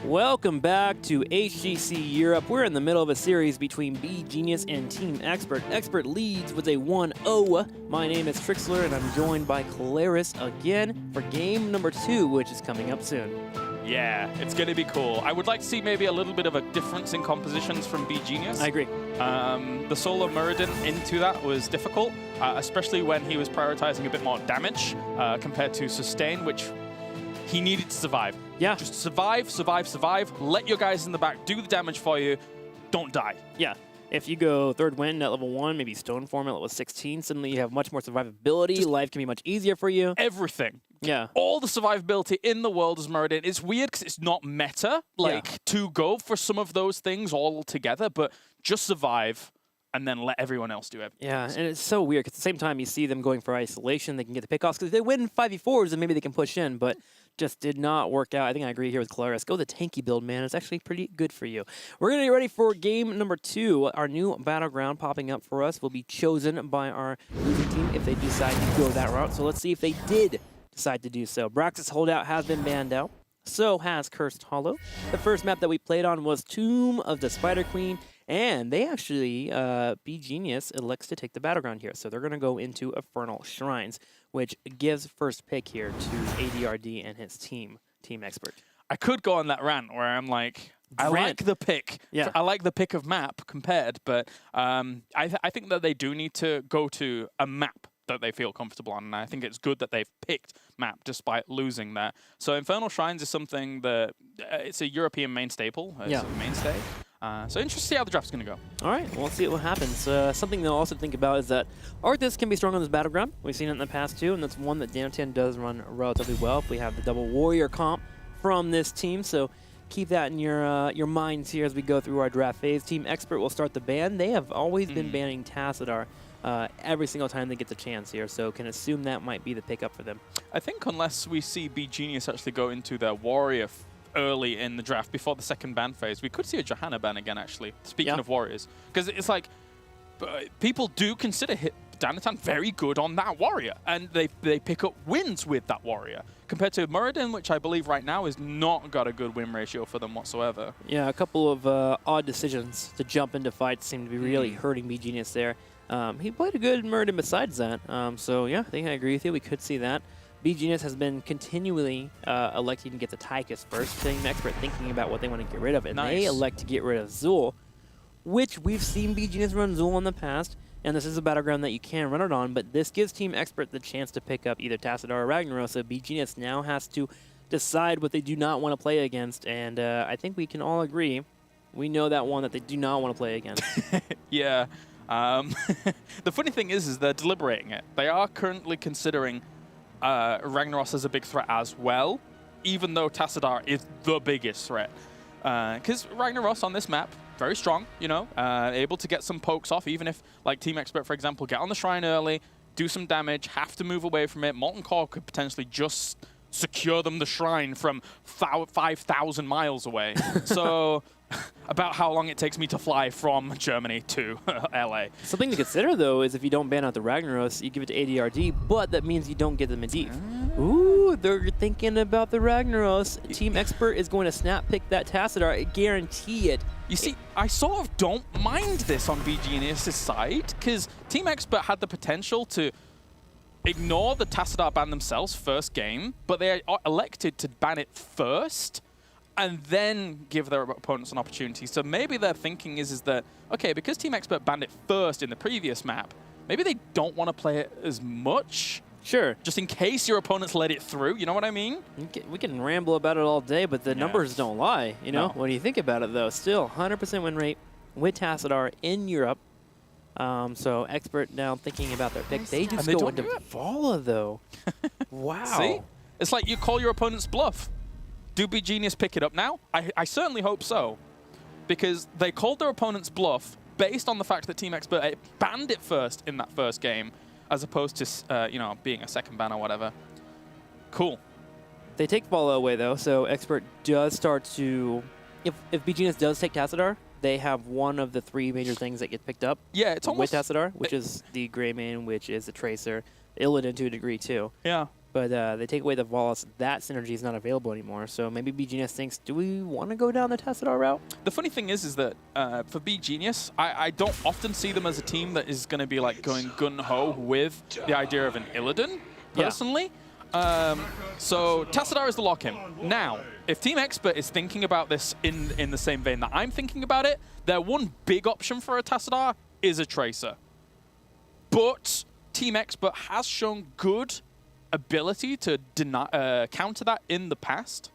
Welcome back to HGC Europe. We're in the middle of a series between beGenius and Team Expert. Expert leads with a 1-0. My name is Trixler, and I'm joined by Claris again for game number 2, which is coming up soon. Yeah, it's going to be cool. I would like to see maybe a little bit of a difference in compositions from beGenius. I agree. The solo Muradin into that was difficult, especially when he was prioritizing a bit more damage compared to sustain, which he needed to survive. Yeah. Just survive, survive, survive. Let your guys in the back do the damage for you. Don't die. Yeah. If you go third wind at level 1, maybe stone form at level 16, suddenly you have much more survivability. Life can be much easier for you. Everything. Yeah. All the survivability in the world is Muradin. It's weird because it's not meta, to go for some of those things all together, but just survive and then let everyone else do everything. Yeah, and it's so weird because at the same time you see them going for isolation, they can get the pickoffs because they win 5v4s and maybe they can push in, but just did not work out. I think I agree here with Claris. Go the tanky build, man. It's actually pretty good for you. We're going to get ready for game number 2. Our new battleground popping up for us will be chosen by our losing team if they decide to go that route. So let's see if they did decide to do so. Braxis Holdout has been banned out. So has Cursed Hollow. The first map that we played on was Tomb of the Spider Queen, and they actually, beGenius elects to take the battleground here. So they're going to go into Infernal Shrines, which gives first pick here to ADRD and his team, Team Expert. I could go on that rant where I'm like, I like the pick. Yeah. I like the pick of map compared, but I think that they do need to go to a map that they feel comfortable on, and I think it's good that they've picked map despite losing that. So Infernal Shrines is something that it's a European main staple. It's a mainstay. So interesting to see how the draft's going to go. All right, well, let's see what happens. Something to also think about is that Arthas can be strong on this battleground. We've seen it in the past too, and that's one that Dantan does run relatively well if we have the double warrior comp from this team. So keep that in your minds here as we go through our draft phase. Team Expert will start the ban. They have always been banning Tassadar every single time they get the chance here, so can assume that might be the pickup for them. I think unless we see beGenius actually go into their warrior early in the draft before the second ban phase, we could see a Johanna ban again, actually, speaking of warriors. Because it's like, people do consider Danatan very good on that warrior, and they pick up wins with that warrior, compared to Muradin, which I believe right now has not got a good win ratio for them whatsoever. Yeah, a couple of odd decisions to jump into fights seem to be really hurting beGenius there. He played a good Muradin besides that, so yeah, I think I agree with you. We could see that. beGenius has been continually electing to get the Tychus first, Team Expert thinking about what they want to get rid of, and they elect to get rid of Zul, which we've seen beGenius run Zul in the past, and this is a battleground that you can run it on, but this gives Team Expert the chance to pick up either Tassadar or Ragnaros, so beGenius now has to decide what they do not want to play against, and I think we can all agree, we know that one that they do not want to play against. Yeah. The funny thing is they're deliberating it. They are currently considering Ragnaros as a big threat as well, even though Tassadar is the biggest threat. Because Ragnaros on this map, very strong, you know, able to get some pokes off, even if, like Team Expert, for example, get on the shrine early, do some damage, have to move away from it. Molten Core could potentially just secure them the shrine from 5,000 miles away. So about how long it takes me to fly from Germany to LA. Something to consider, though, is if you don't ban out the Ragnaros, you give it to ADRD, but that means you don't get the Medivh. Ooh, they're thinking about the Ragnaros. Team Expert is going to snap pick that Tassadar. I guarantee it. You see, I sort of don't mind this on beGenius' side, because Team Expert had the potential to ignore the Tassadar ban themselves first game, but they elected to ban it first and then give their opponents an opportunity. So maybe their thinking is that, okay, because Team Expert banned it first in the previous map, maybe they don't want to play it as much. Sure. Just in case your opponents let it through, you know what I mean? We can ramble about it all day, but the numbers don't lie, you know? No. When you think about it, though, still 100% win rate with Tassadar in Europe. So Expert now thinking about their pick. They just go into Vala, though. Wow. See? It's like you call your opponent's bluff. Do beGenius pick it up now? I certainly hope so. Because they called their opponent's bluff based on the fact that Team Expert banned it first in that first game, as opposed to, you know, being a second ban or whatever. Cool. They take Vala away, though, so Expert does start to... If beGenius does take Tassadar, they have one of the 3 major things that get picked up. Yeah, it's almost... with Tassadar, which is the Greymane, which is the Tracer, Illidan to a degree, too. Yeah. But they take away the Wallace. That synergy is not available anymore. So maybe beGenius thinks, do we want to go down the Tassadar route? The funny thing is that for beGenius, I don't often see them as a team that is going to be like going gun-ho with the idea of an Illidan, personally. So Tassadar is the lock-in. Now, if Team Expert is thinking about this in the same vein that I'm thinking about it, their one big option for a Tassadar is a Tracer. But Team Expert has shown good ability to counter that in the past.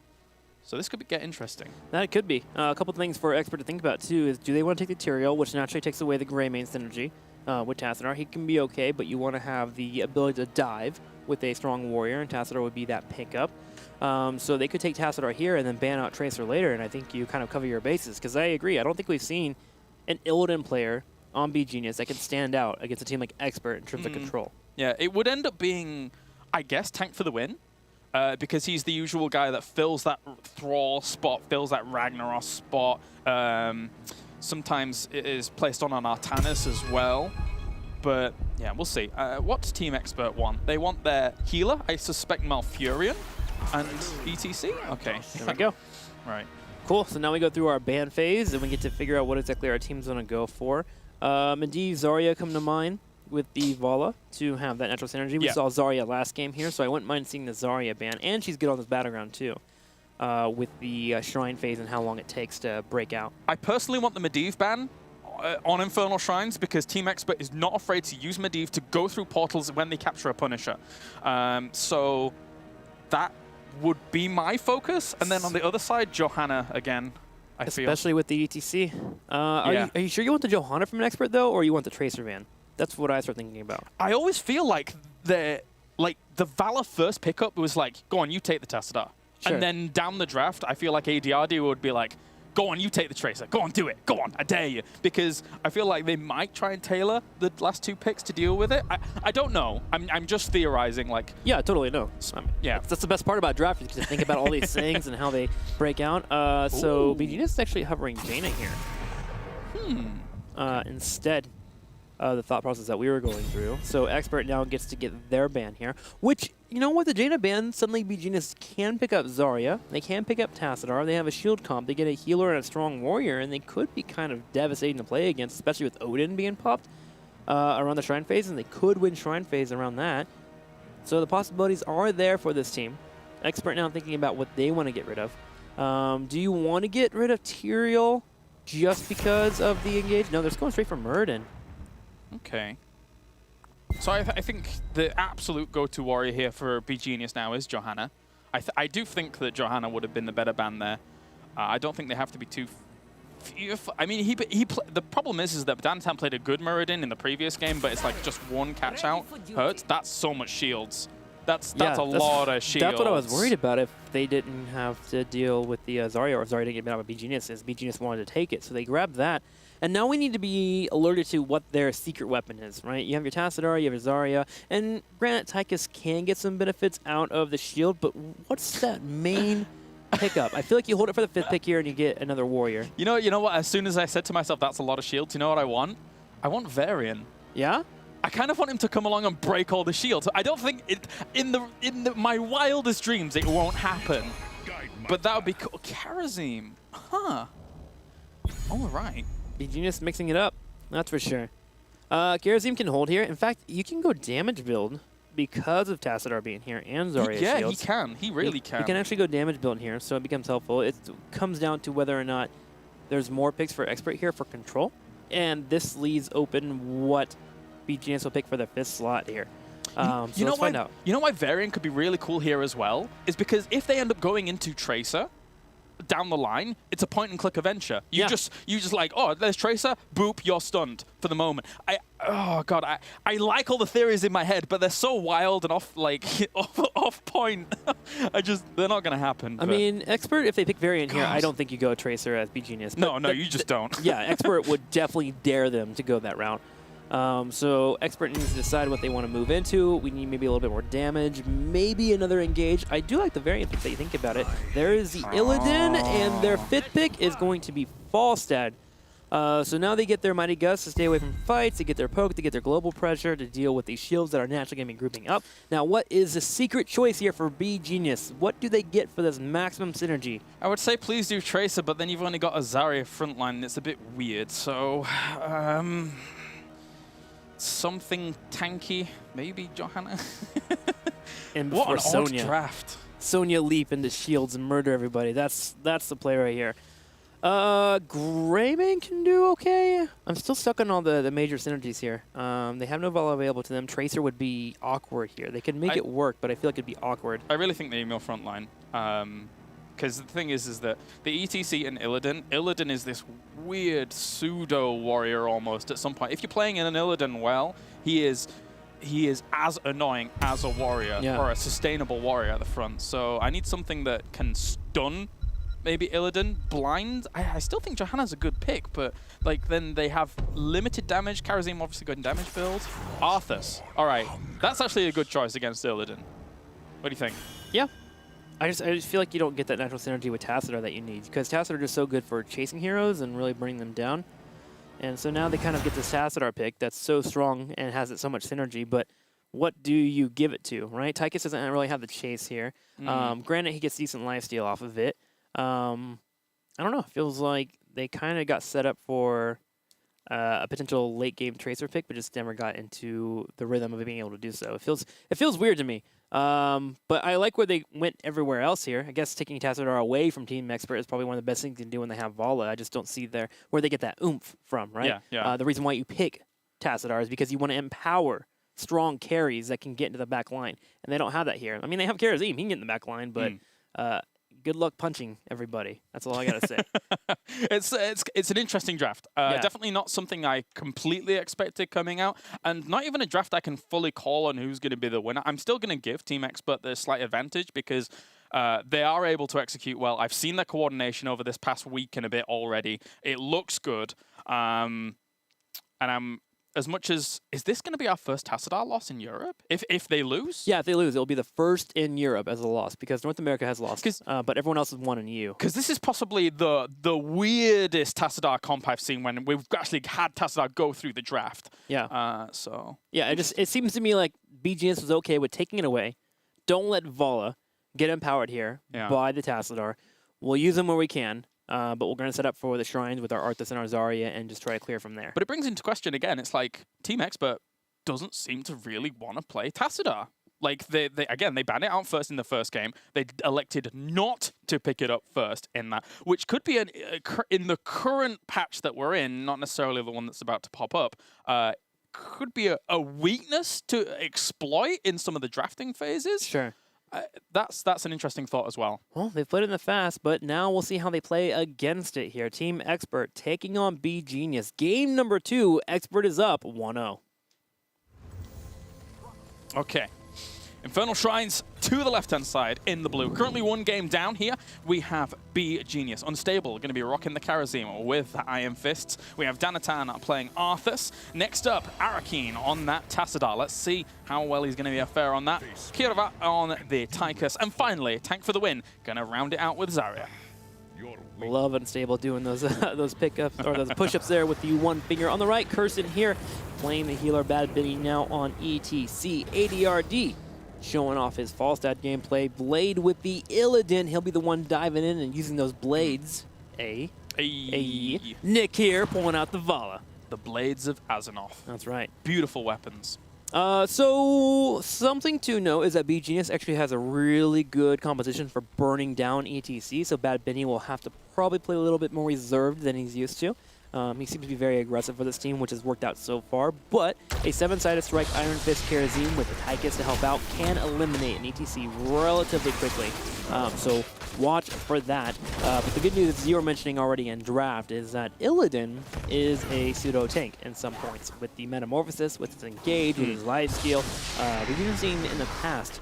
So this could get interesting. That could be. A couple things for Expert to think about, too, is do they want to take the Tyrael, which naturally takes away the Gray main synergy with Tassadar. He can be okay, but you want to have the ability to dive with a strong warrior, and Tassadar would be that pickup. So they could take Tassadar here and then ban out Tracer later, and I think you kind of cover your bases, because I agree. I don't think we've seen an Illidan player on beGenius that can stand out against a team like Expert in terms of control. Yeah, it would end up being, I guess, Tank for the win, because he's the usual guy that fills that Thrall spot, fills that Ragnaros spot. Sometimes it is placed on an Artanis as well. But yeah, we'll see. What's Team Expert want? They want their healer, I suspect Malfurion, and ETC? Okay. There we go. Right. Cool, so now we go through our ban phase, and we get to figure out what exactly our team's going to go for. Medivh, Zarya come to mind with the Vala to have that natural synergy. We saw Zarya last game here, so I wouldn't mind seeing the Zarya ban. And she's good on this battleground, too, with the Shrine phase and how long it takes to break out. I personally want the Medivh ban on Infernal Shrines because Team Expert is not afraid to use Medivh to go through portals when they capture a Punisher. So that would be my focus. And then on the other side, Johanna again, I feel. Especially with the ETC. Are you sure you want the Johanna from an Expert, though, or you want the Tracer ban? That's what I start thinking about. I always feel like the Valor first pickup was like, go on, you take the Tassadar. Sure. And then down the draft, I feel like ADRD would be like, go on, you take the Tracer. Go on, do it. Go on, I dare you. Because I feel like they might try and tailor the last two picks to deal with it. I don't know. I'm just theorizing. Like, yeah, totally, no. Yeah. That's the best part about draft, is to think about all these things and how they break out. So beGenius is actually hovering Jaina here. Instead of the thought process that we were going through. So Expert now gets to get their ban here, which, you know what, the Jaina ban, suddenly beGenius can pick up Zarya, they can pick up Tassadar, they have a shield comp, they get a healer and a strong warrior, and they could be kind of devastating to play against, especially with Odin being popped around the Shrine phase, and they could win Shrine phase around that. So the possibilities are there for this team. Expert now thinking about what they want to get rid of. Do you want to get rid of Tyrael just because of the engage? No, they're just going straight for Muradin. Okay. So I think the absolute go-to warrior here for beGenius now is Johanna. I do think that Johanna would have been the better ban there. I don't think they have to be too... I mean, the problem is that Dantan played a good Muradin in the previous game, but it's like just one catch-out hurts. That's so much shields. That's a lot of shields. That's what I was worried about if they didn't have to deal with the Zarya, or if Zarya didn't get out by beGenius, is beGenius wanted to take it. So they grabbed that. And now we need to be alerted to what their secret weapon is, right? You have your Tassadar, you have your Zarya, and granted, Tychus can get some benefits out of the shield, but what's that main pickup? I feel like you hold it for the 5th pick here and you get another warrior. You know what? As soon as I said to myself, that's a lot of shields, you know what I want? I want Varian. Yeah? I kind of want him to come along and break all the shields. I don't think in my wildest dreams it won't happen, but that would be cool. Karazim, huh? All right. beGenius mixing it up, that's for sure. Karazim can hold here. In fact, you can go damage build because of Tassadar being here and Zarya yeah, shields. he can. He really can. You can actually go damage build here, so it becomes helpful. It comes down to whether or not there's more picks for Expert here for control, and this leaves open what beGenius will pick for the 5th slot here. So let's find out. You know why Varian could be really cool here as well? Is because if they end up going into Tracer down the line, it's a point-and-click adventure. You just like, oh, there's Tracer, boop, you're stunned for the moment. Oh god, I like all the theories in my head, but they're so wild and off point. They're not gonna happen. I mean, Expert, if they pick Varian here, I don't think you go Tracer as beGenius. No, you just don't. Yeah, Expert would definitely dare them to go that route. So Expert needs to decide what they want to move into. We need maybe a little bit more damage, maybe another engage. I do like the Variant pick that you think about it. There is the Illidan, and their 5th pick is going to be Falstad. So now they get their Mighty Gust to stay away from fights, to get their poke, to get their global pressure, to deal with these shields that are naturally going to be grouping up. Now, what is the secret choice here for beGenius? What do they get for this maximum synergy? I would say please do Tracer, but then you've only got a Zarya frontline, and it's a bit weird. So, something tanky, maybe Johanna. And what before an Sonya. odd draft. Sonya leap into shields and murder everybody. That's the play right here. Greymane can do okay. I'm still stuck on all the major synergies here. They have no Vala available to them. Tracer would be awkward here. They could make it work, but I feel like it'd be awkward. I really think they need more frontline. Because the thing is that the ETC and Illidan is this weird pseudo warrior almost at some point. If you're playing in an Illidan well, he is as annoying as a warrior or a sustainable warrior at the front. So I need something that can stun maybe Illidan. Blind, I still think Johanna's a good pick, but like then they have limited damage. Karazim obviously good in damage build. Arthas, all right, that's actually a good choice against Illidan. What do you think? Yeah. I just feel like you don't get that natural synergy with Tassadar that you need, because Tassadar is so good for chasing heroes and really bringing them down. And so now they kind of get this Tassadar pick that's so strong and has so much synergy, but what do you give it to, right? Tychus doesn't really have the chase here. Granted, he gets decent lifesteal off of it. I don't know. It feels like they kind of got set up for a potential late game Tracer pick, but just never got into the rhythm of being able to do so. It feels weird to me. But I like where they went everywhere else here. I guess taking Tassadar away from Team Expert is probably one of the best things you can do when they have Vala. I just don't see where they get that oomph from, right? Yeah. The reason why you pick Tassadar is because you want to empower strong carries that can get into the back line, and they don't have that here. I mean, they have Karazim. He can get in the back line, but good luck punching everybody. That's all I gotta say. It's an interesting draft. Definitely not something I completely expected coming out, and not even a draft I can fully call on who's going to be the winner. I'm still going to give Team Expert the slight advantage because they are able to execute well. I've seen their coordination over this past week and a bit already. It looks good, and I'm. As much as, is this going to be our first Tassadar loss in Europe? If they lose? Yeah, if they lose, it'll be the first in Europe as a loss, because North America has lost, but everyone else has won in EU. Because this is possibly the weirdest Tassadar comp I've seen when we've actually had Tassadar go through the draft. Yeah. Yeah, it seems to me like beGenius was okay with taking it away. Don't let Vala get empowered here by the Tassadar. We'll use them where we can. But we're going to set up for the shrines with our Arthas and our Zarya and just try to clear from there. But it brings into question again, it's like Team Expert doesn't seem to really want to play Tassadar. Like, they banned it out first in the first game. They elected not to pick it up first in that, which could be in the current patch that we're in, not necessarily the one that's about to pop up, could be a weakness to exploit in some of the drafting phases. Sure. That's an interesting thought as well. Well, they've played it in the fast, but now we'll see how they play against it here. Team Expert taking on beGenius. Game number 2, Expert is up 1-0. Okay. Infernal Shrines to the left-hand side in the blue. Currently one game down here. We have beGenius. Unstable, going to be rocking the Karazim with the Iron Fists. We have Danatan playing Arthas. Next up, Arakeen on that Tassadar. Let's see how well he's going to be a fair on that. Kiravat on the Tychus. And finally, Tank for the win. Going to round it out with Zarya. Love Unstable doing those pickups or those push-ups there with the one finger on the right. Curson here playing the healer Bad Bunny now on ETC. ADRD showing off his Falstad gameplay. Blade with the Illidan. He'll be the one diving in and using those blades. Nick here pulling out the Vala. The Blades of Azzinoth. That's right. Beautiful weapons. So something to note is that beGenius actually has a really good composition for burning down ETC, so Bad Bunny will have to probably play a little bit more reserved than he's used to. He seems to be very aggressive for this team, which has worked out so far, but a 7-sided strike Iron Fist Karazim with the Tychus to help out can eliminate an ETC relatively quickly. So watch for that. But the good news, as you were mentioning already in draft, is that Illidan is a pseudo-tank in some points. With the Metamorphosis, with his Engage, with his Lifesteal. We've even seen in the past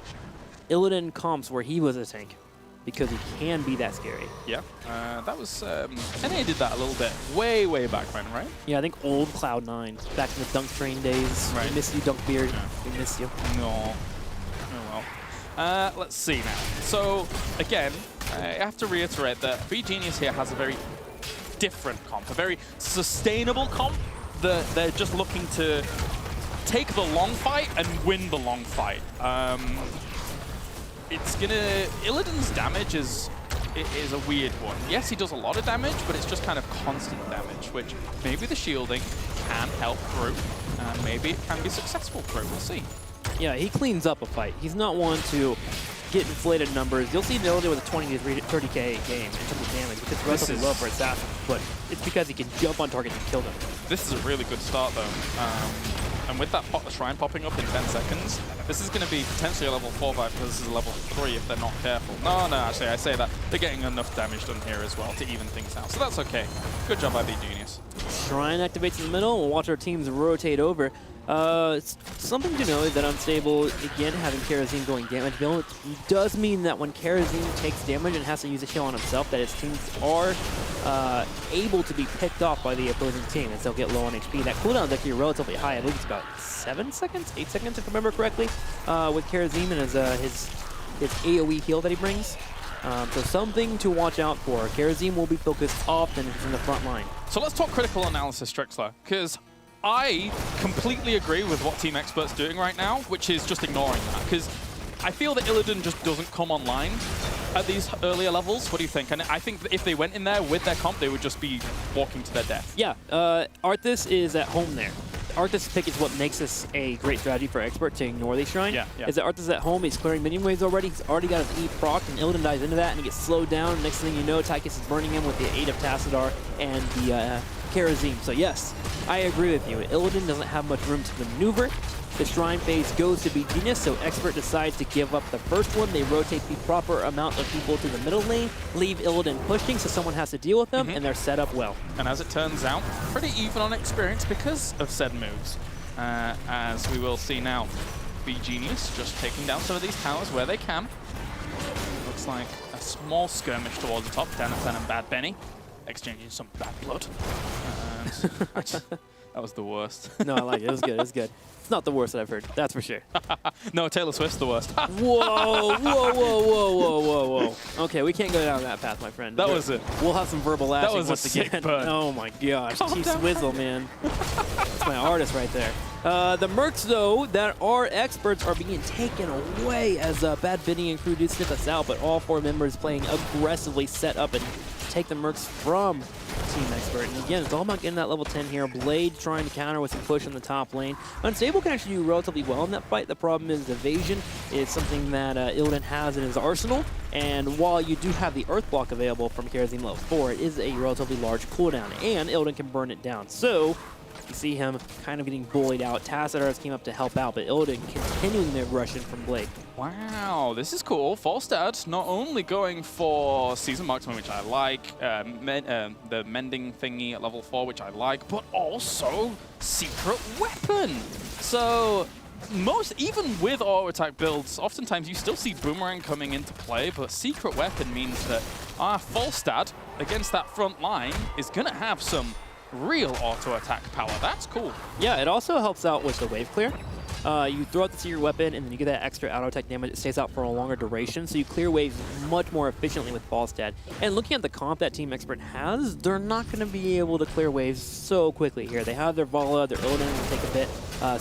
Illidan comps where he was a tank, because he can be that scary. Yeah, that was, NA did that a little bit, way back when, right? Yeah, I think old Cloud9, back in the Dunk Train days. Right. We miss you, Dunkbeard. Yeah. We miss you. No. Oh well. Let's see now. So, again, I have to reiterate that beGenius here has a very different comp, a very sustainable comp. They're just looking to take the long fight and win the long fight. It's gonna... Illidan's damage is a weird one. Yes, he does a lot of damage, but it's just kind of constant damage, which maybe the shielding can help through, and maybe it can be successful through. We'll see. Yeah, he cleans up a fight. He's not one to get inflated numbers. You'll see Illidan with a 20 to 30k game in terms of damage, which is relatively low for Assassin, but it's because he can jump on target and kill them. This is a really good start, though. And with that shrine popping up in 10 seconds, this is going to be potentially a level 4 fight because this is a level 3 if they're not careful. No, actually, I say that. They're getting enough damage done here as well to even things out. So that's okay. Good job by beGenius. Shrine activates in the middle. We'll watch our teams rotate over. Something to know is that Unstable, again, having Karazim going damage bill, it does mean that when Karazim takes damage and has to use a heal on himself, that his teams are able to be picked off by the opposing team, and so they'll get low on HP. That cooldown is actually relatively high. I believe it's about 7 seconds, 8 seconds, if I remember correctly, with Karazim and his AoE heal that he brings. So something to watch out for. Karazim will be focused often in the front line. So let's talk critical analysis, Strixler, because I completely agree with what Team Expert's doing right now, which is just ignoring that, because I feel that Illidan just doesn't come online at these earlier levels. What do you think? And I think that if they went in there with their comp, they would just be walking to their death. Yeah, Arthas is at home there. Arthas pick is what makes this a great strategy for Expert to ignore the Shrine. Yeah. Is that Arthas at home, he's clearing minion waves already, he's already got his E proc, and Illidan dives into that and he gets slowed down. Next thing you know, Tychus is burning him with the aid of Tassadar and the Karazim. So yes, I agree with you. Illidan doesn't have much room to maneuver. The Shrine phase goes to beGenius, so Expert decides to give up the first one. They rotate the proper amount of people to the middle lane, leave Illidan pushing so someone has to deal with them, and they're set up well. And as it turns out, pretty even on experience because of said moves. As we will see now, beGenius just taking down some of these towers where they can. Looks like a small skirmish towards the top. Denathan and Bad Benny exchanging some bad blood. That was the worst. No, I like it. It was good. It was good. It's not the worst that I've heard. That's for sure. No, Taylor Swift's the worst. Whoa. Okay, we can't go down that path, my friend. That was it. We'll have some verbal lashing That was once a sick again. burn. Oh my gosh. T-Swizzle, man. That's my artist right there. The Mercs, though, that are experts are being taken away as Bad Benny and crew do sniff us out, but all 4 members playing aggressively set up and take the Mercs from Team Expert. And again, it's all about getting that level 10 here. Blade trying to counter with some push in the top lane. Unstable can actually do relatively well in that fight. The problem is evasion is something that Illidan has in his arsenal. And while you do have the Earth Block available from Karazim level 4, it is a relatively large cooldown, and Illidan can burn it down. So you see him kind of getting bullied out. Tassadar came up to help out, but Illidan continuing the aggression from Blade. Wow, this is cool. Falstad not only going for Season Marksman, which I like, the mending thingy at level 4, which I like, but also Secret Weapon. So even with auto attack builds, oftentimes you still see Boomerang coming into play, but Secret Weapon means that our Falstad against that front line is going to have some real auto attack power. That's cool. Yeah, it also helps out with the wave clear. You throw out the secret weapon, and then you get that extra auto attack damage. It stays out for a longer duration, so you clear waves much more efficiently with Falstad. And looking at the comp that Team Expert has, they're not going to be able to clear waves so quickly here. They have their Vala, their Illidan will take a bit.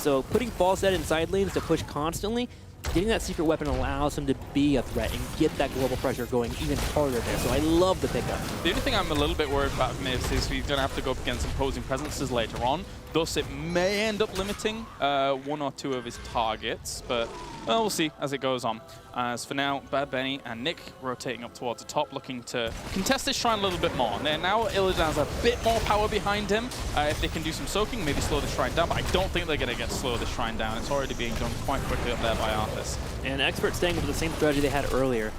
So putting Falstad in side lanes to push constantly, getting that secret weapon allows him to be a threat and get that global pressure going even harder there. So I love the pickup. The only thing I'm a little bit worried about him is he's going to have to go up against opposing presences later on. Thus, it may end up limiting 1 or 2 of his targets, but we'll see as it goes on. As for now, Bad Benny and Nick rotating up towards the top, looking to contest this Shrine a little bit more. And now Illidan has a bit more power behind him. If they can do some soaking, maybe slow the Shrine down, but I don't think they're going to get slow the Shrine down. It's already being done quite quickly up there by Arthas. And Expert staying with the same strategy they had earlier.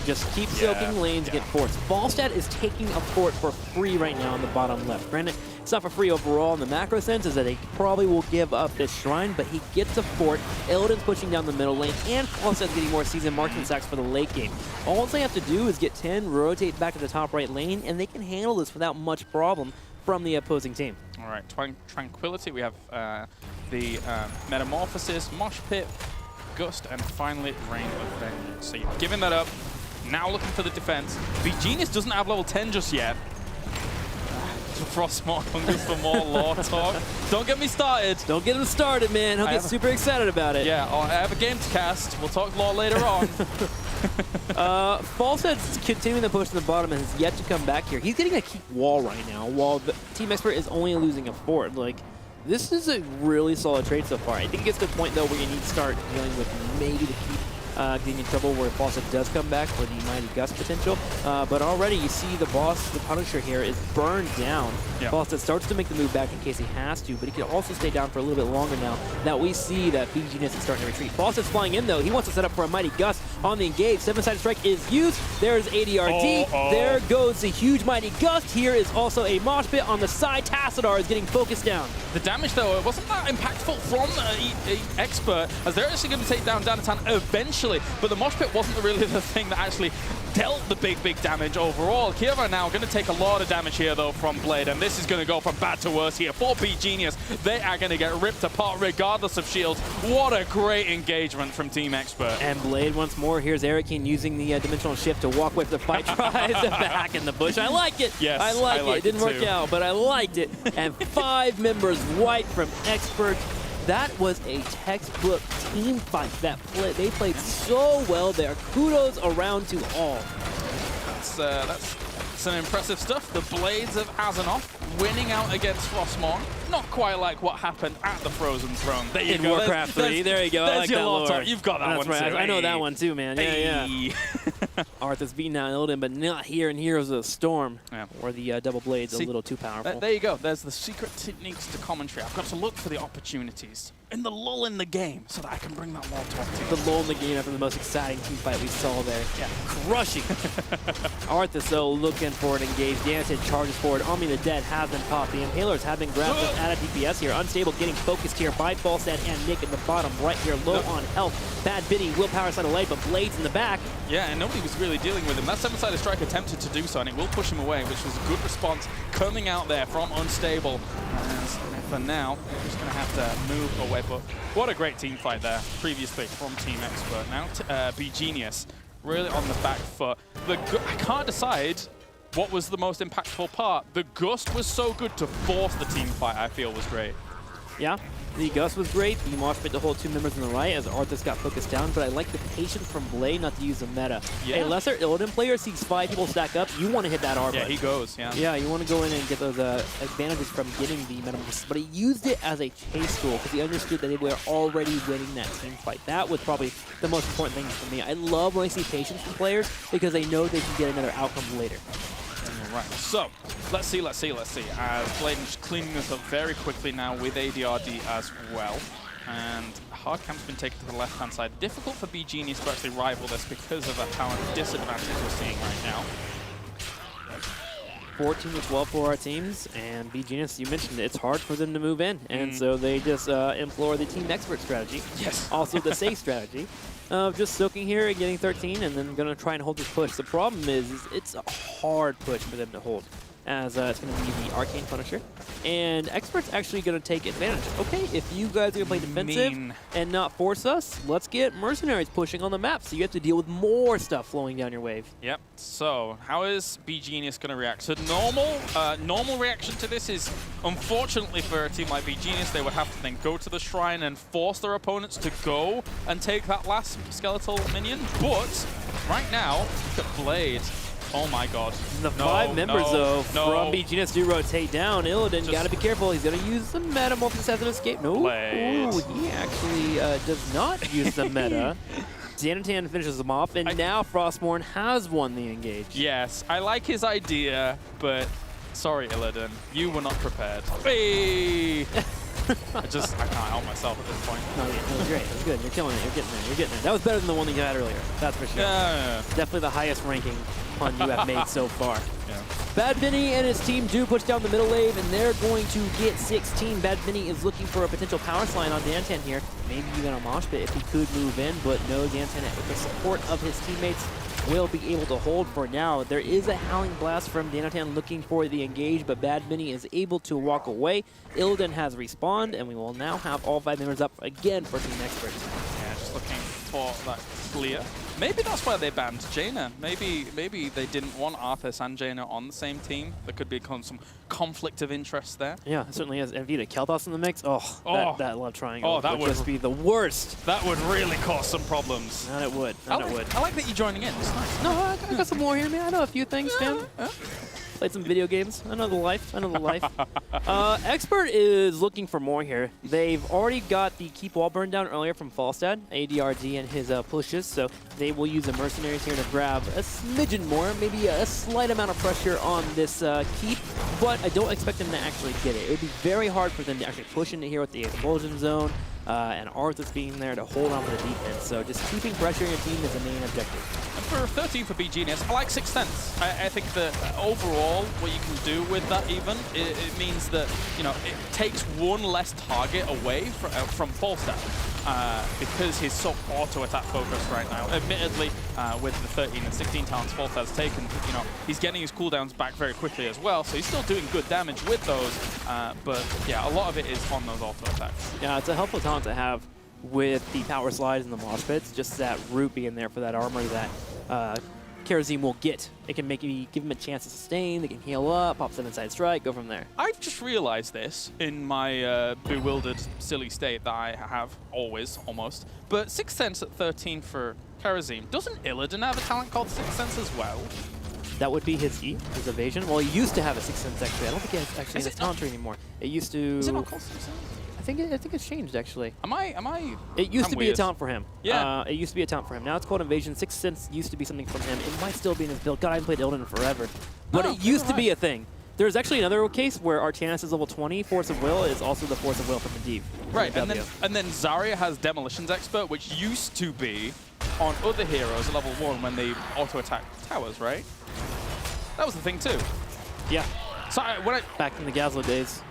Just keep soaking lanes, get forts. Falstad is taking a fort for free right now on the bottom left. Granted, it's not for free overall in the macro sense, is that he probably will give up this Shrine, but he gets a fort. Illidan's pushing down the middle lane, and Falstad's getting more season marksman sacks for the late game. All they have to do is get 10, rotate back to the top right lane, and they can handle this without much problem from the opposing team. All right, Tranquility, we have the Metamorphosis, Mosh Pit, Gust, and finally Rain of Vengeance. So you're giving that up, now looking for the defense. beGenius doesn't have level 10 just yet. Frostmore hungers for more lore talk. Don't get me started. Don't get him started, man. He'll get super excited about it. Yeah, I have a game to cast. We'll talk lore later on. Falsehead's continuing the push to the bottom and has yet to come back here. He's getting a keep wall right now, while the Team Expert is only losing a fort. Like, this is a really solid trade so far. I think it gets to the point, though, where you need to start dealing with maybe the keep getting in trouble where Fawcett does come back for the Mighty Gust potential. But already you see the boss, the Punisher here, is burned down. Yep. Fawcett starts to make the move back in case he has to, but he can also stay down for a little bit longer now that we see that beGenius is starting to retreat. Fawcett's flying in, though. He wants to set up for a Mighty Gust on the engage. Seven-sided strike is used. There's ADRD. There goes the huge Mighty Gust. Here is also a mosh pit on the side. Tassadar is getting focused down. The damage, though, it wasn't that impactful from Expert, as they're actually going to take down Danatan eventually, but the mosh pit wasn't really the thing that actually dealt the big damage overall. Kira now going to take a lot of damage here, though, from Blade, and this is going to go from bad to worse here for beGenius. They are going to get ripped apart regardless of shields. What a great engagement from Team Expert. And Blade once more. Here's Erikin using the dimensional shift to walk away from the fight. Tries to back in the bush. I like it. Yes, I like it. It didn't work too. out, but I liked it. And 5 members wiped from Expert. That was a textbook team fight. They played so well there. Kudos around to all. That's some impressive stuff. The Blades of Azzinoth winning out against Frostmore. Not quite like what happened at the Frozen Throne. There you In go. Warcraft 3, there you go. I like your that lore lore. talk. You've got that That's one right. too. I know that one too, man. Yeah. Hey. Arthur's beating down Illidan, but not here in Heroes of the Storm, Yeah. where the double blade's See, a little too powerful. There you go. There's the secret techniques to commentary. I've got to look for the opportunities in the lull in the game so that I can bring that lore talk to you. The lull in the game after the most exciting team fight we saw there. Yeah, crushing. Arthas, though, looking for an engage. Danton charges forward. Army of the Dead has been popped. The Impalers have been grabbed at a DPS here. Unstable getting focused here by Falstad and Nick at the bottom right here, low on health. Bad Biddy will power side away, but Blades in the back. Yeah, and nobody was really dealing with him. That seven-sided strike attempted to do so, and it will push him away, which was a good response coming out there from Unstable. And for now, we're just going to have to move away. But what a great team fight there previously from Team Expert. Now beGenius really on the back foot. I can't decide what was the most impactful part. The Gust was so good to force the team fight, I feel was great. Yeah, the Gust was great. The mosh pit to hold 2 members on the right as Arthas got focused down, but I like the patience from Blade not to use the meta. Yeah. A lesser Illidan player sees 5 people stack up, you want to hit that R Yeah, button. he goes, yeah. Yeah, you want to go in and get those advantages from getting the metamorphosis, but he used it as a chase tool because he understood that they were already winning that team fight. That was probably the most important thing for me. I love when I see patience from players because they know they can get another outcome later. Right, so let's see. As Blade is cleaning this up very quickly now with ADRD as well. And hard camp's been taken to the left-hand side. Difficult for beGenius to actually rival this because of the talent disadvantage we're seeing right now. 14 to 12 for our teams, and beGenius, you mentioned it, it's hard for them to move in, and so they just implore the Team Expert strategy. Yes. Also the safe strategy of just soaking here and getting 13, and then going to try and hold this push. The problem is it's a hard push for them to hold, as it's going to be the Arcane Punisher, and Expert's actually going to take advantage. Okay, if you guys are going to play defensive and not force us, let's get Mercenaries pushing on the map, so you have to deal with more stuff flowing down your wave. Yep, so how is beGenius going to react? So normal reaction to this is, unfortunately for a team like beGenius, they would have to then go to the shrine and force their opponents to go and take that last skeletal minion, but right now, look at Blade. Oh my god. The 5 members, though, from beGenius do rotate down. Illidan, gotta be careful. He's gonna use the metamorphosis as an escape. No, ooh, he actually does not use the meta. Danatan finishes him off, and now Frostmourne has won the engage. Yes, I like his idea, but sorry, Illidan, you were not prepared. Hey! I can't help myself at this point. No, yeah, that was great. That was good. You're killing it. You're getting there. You're getting there. That was better than the one that you had earlier. That's for sure. Yeah. Definitely the highest ranking pun you have made so far. Yeah. Bad Vinny and his team do push down the middle wave, and they're going to get 16. Bad Vinny is looking for a potential power slide on Dantan here. Maybe even a mosh pit if he could move in, but no, Dantan with the support of his teammates will be able to hold for now. There is a Howling Blast from Danatan looking for the engage, but Bad Vinny is able to walk away. Illidan has respawned, and we will now have all 5 members up again for Team Expert. Yeah, just looking for that clear. Maybe that's why they banned Jaina. Maybe they didn't want Arthas and Jaina on the same team. There could be some conflict of interest there. Yeah, it certainly is. And Vita Kel'Thas in the mix. That love triangle that would just be the worst. That would really cause some problems. That it would. That it would. I like that you're joining in. It's nice. No, I got some more here, man. I know a few things, man. Played some video games. I know the life. I know the life. Expert is looking for more here. They've already got the keep wall burned down earlier from Falstad, ADRD, and his pushes, so they will use the mercenaries here to grab a smidgen more, maybe a slight amount of pressure on this keep, but I don't expect them to actually get it. It would be very hard for them to actually push into here with the expulsion zone, and Arthas being there to hold on to the defense. So just keeping pressure in your team is the main objective. And for 13 for beGenius, I like 6th Sense. I think that overall, what you can do with that even, it means that, you know, it takes one less target away from Falstad. Because he's so auto-attack focused right now. Admittedly, with the 13 and 16 talents Falstad's taken, you know, he's getting his cooldowns back very quickly as well, so he's still doing good damage with those, but yeah, a lot of it is on those auto-attacks. Yeah, it's a helpful talent to have with the power slides and the mosh pits, just that root being there for that armor that Kerosene will get. It can give him a chance to sustain, they can heal up, pop 7 side strike, go from there. I've just realized this in my bewildered, silly state that I have always, almost. But 6th Sense at 13 for Kerosene. Doesn't Illidan have a talent called 6th Sense as well? That would be his E, his evasion. Well, he used to have a 6th Sense actually. I don't think he has actually has a talent tree anymore. It used to... Is it not called 6th Sense? I think it's changed actually. Am I? It used to be a talent for him. Yeah. It used to be a talent for him. Now it's called Invasion. 6th Sense used to be something from him. It might still be in his build. God, I haven't played Illidan in forever. But it used to be a thing. There's actually another case where Artanis is level 20. Force of Will is also the Force of Will from Medivh. Right, and then Zarya has Demolitions Expert, which used to be on other heroes at level 1 when they auto-attack towers, right? That was the thing too. Yeah. So back in the Gazlo days.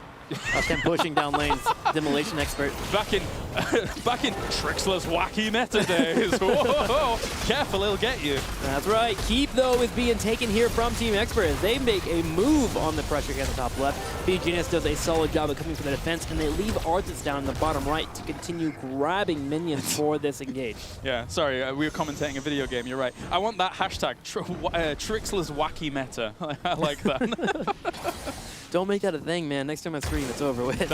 Him pushing down lanes, Demolition Expert. Back in Trixler's wacky meta days. Whoa, careful, he'll get you. That's right. Keep, though, is being taken here from Team Expert as they make a move on the pressure here at the top left. beGenius does a solid job of coming from the defense, and they leave Arthas down in the bottom right to continue grabbing minions for this engage. Yeah, sorry, we were commentating a video game, you're right. I want that hashtag, Trixler's wacky meta. I like that. Don't make that a thing, man. Next time I stream, it's over with.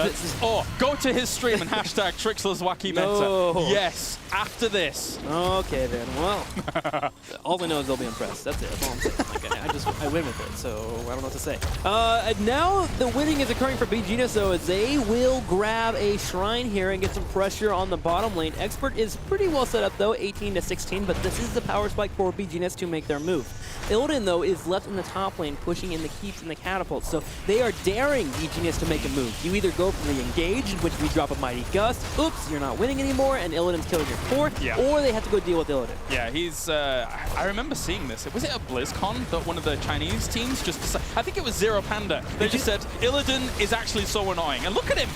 Go to his stream and hashtag Trixler's wacky meta. No. Yes, after this. Okay, then. Well, all I know is they'll be impressed. That's it. That's all I'm saying. Like, I win with it, so I don't know what to say. And now the winning is occurring for beGenius, though, as they will grab a shrine here and get some pressure on the bottom lane. Expert is pretty well set up, though, 18 to 16, but this is the power spike for beGenius to make their move. Illidan, though, is left in the top lane, pushing in the keeps and the catapults, so they are daring beGenius to make a move. You either go for the engage, in which we drop a Mighty Gust, oops, you're not winning anymore, and Illidan's killing your core, or they have to go deal with Illidan. Yeah, he's, I remember seeing this. Was it at BlizzCon that one of the Chinese teams just decided, I think it was Zero Panda, they just said, Illidan is actually so annoying, and look at him!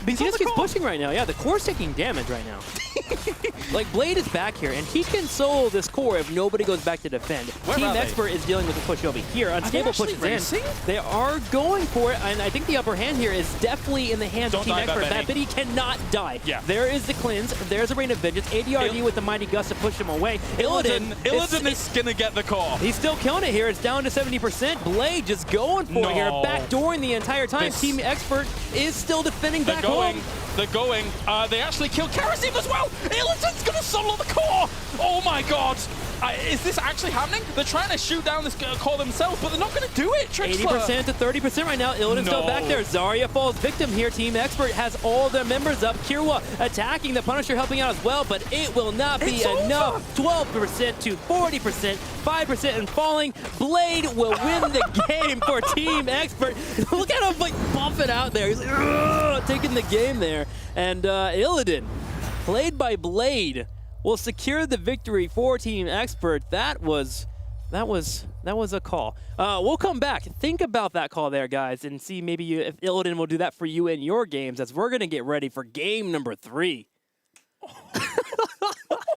beGenius keeps pushing right now. Yeah, the core's taking damage right now. Like, Blade is back here, and he can solo this core if nobody goes back to defend. Team Expert is dealing with the push over here. Unstable pushes in. They are going for it, and I think the upper hand here is definitely in the hands of Team Expert. That Biddy cannot die. Yeah. There is the cleanse. There's a Rain of Vengeance. ADRD with the Mighty Gust to push him away. Illidan is going to get the call. He's still killing it here. It's down to 70%. Blade just going for it here, backdooring the entire time. Team Expert is still defending back home. They're going. They actually killed Kerosene as well. Illidan's going to solo the core. Oh my god. Is this actually happening? They're trying to shoot down this core themselves, but they're not going to do it, Trixler. 80% to 30% right now. Illidan's still back there. Zarya falls victim here. Team Expert has all their members up. Kirwa attacking. The Punisher helping out as well, but it will not be enough. 12% to 40%, 5% and falling. Blade will win the game for Team Expert. Look at him like buff it out there. He's like, taking the game there. And Illidan, played by Blade, will secure the victory for Team Expert. That was a call. We'll come back. Think about that call there, guys, and see maybe if Illidan will do that for you in your games, as we're going to get ready for game number 3.